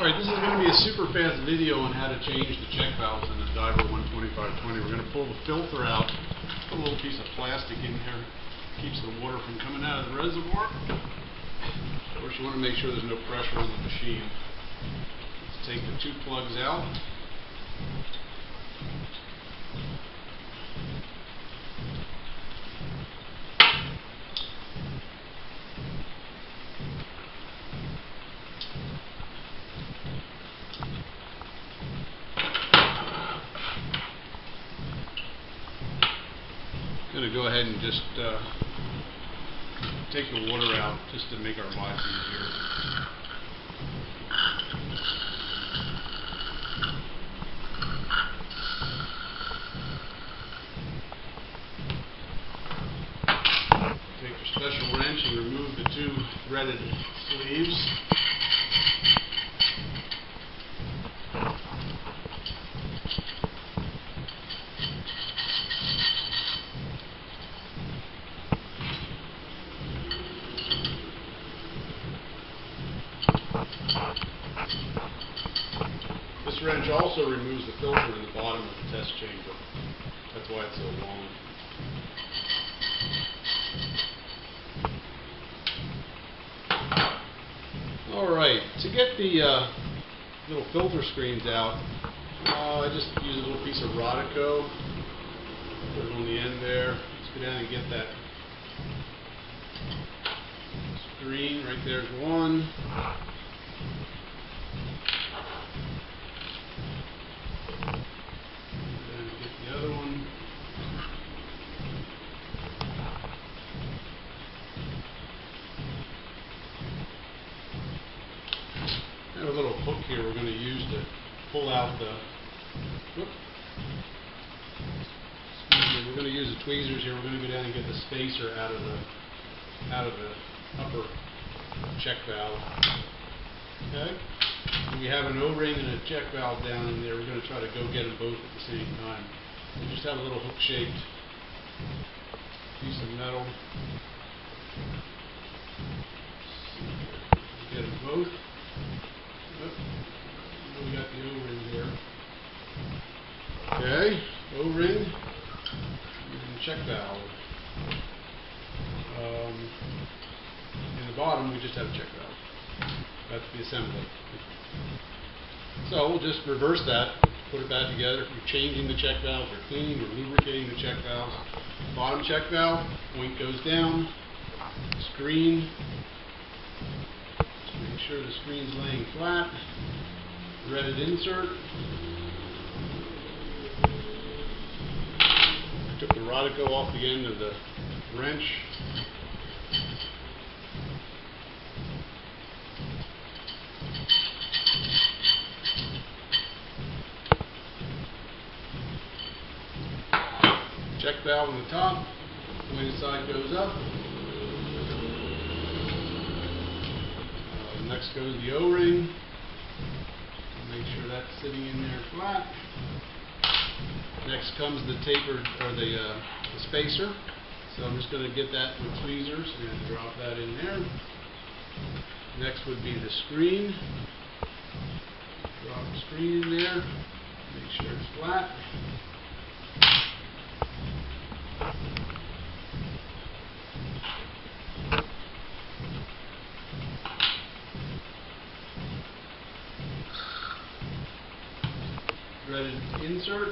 Alright, this is going to be a super fast video on how to change the check valves in the DIVER 12520. We're going to pull the filter out, put a little piece of plastic in here, keeps the water from coming out of the reservoir. Of course, you want to make sure there's no pressure on the machine. Let's take the two plugs out. I'm going to go ahead and just take the water out just to make our lives easier. Take your special wrench and remove the two threaded sleeves. This wrench also removes the filter in the bottom of the test chamber. That's why it's so long. Alright, to get the little filter screens out, I just use a little piece of Rodico, put it on the end there. Let's go down and get that screen. Right there's one. I have a little hook here we're going to use to pull out the. We're going to use the tweezers here. We're going to go down and get the spacer out of the upper check valve. Okay. And we have an O-ring and a check valve down in there. We're going to try to go get them both at the same time. We just have a little hook-shaped piece of metal. Get them both. We got the O-ring here. Okay, O-ring and check valve. In the bottom, we just have a check valve. That's the assembly. So we'll just reverse that, put it back together. If you're changing the check valves, or cleaning or lubricating the check valves. Bottom check valve, point goes down, screen. Make sure the screen's laying flat. Threaded insert. Took the Rodico off the end of the wrench. Check valve on the top. When the side goes up. Next goes the O-ring. Make sure that's sitting in there flat. Next comes the tapered, or the spacer. So I'm just going to get that with tweezers and drop that in there. Next would be the screen. Drop the screen in there. Make sure it's flat. Threaded insert.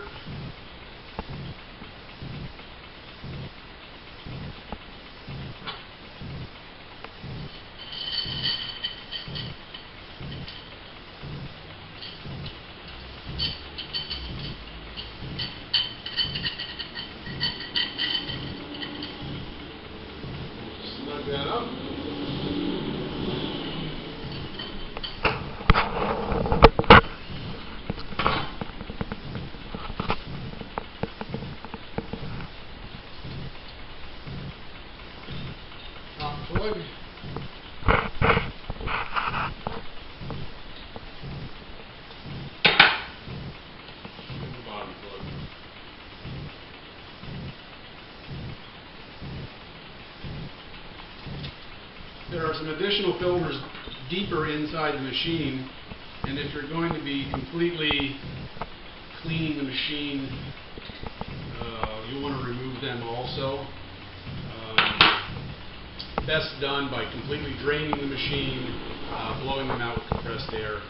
Snug that up. Plug. And the bottom plug. There are some additional filters deeper inside the machine And if you're going to be completely cleaning the machine, you want to remove them also. Best done by completely draining the machine, blowing them out with compressed air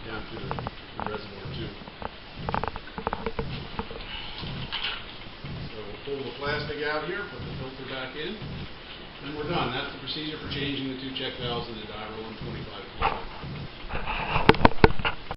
down through the reservoir too. So we'll pull the plastic out here, put the filter back in, and we're done. That's the procedure for changing the two check valves in the Diver 125.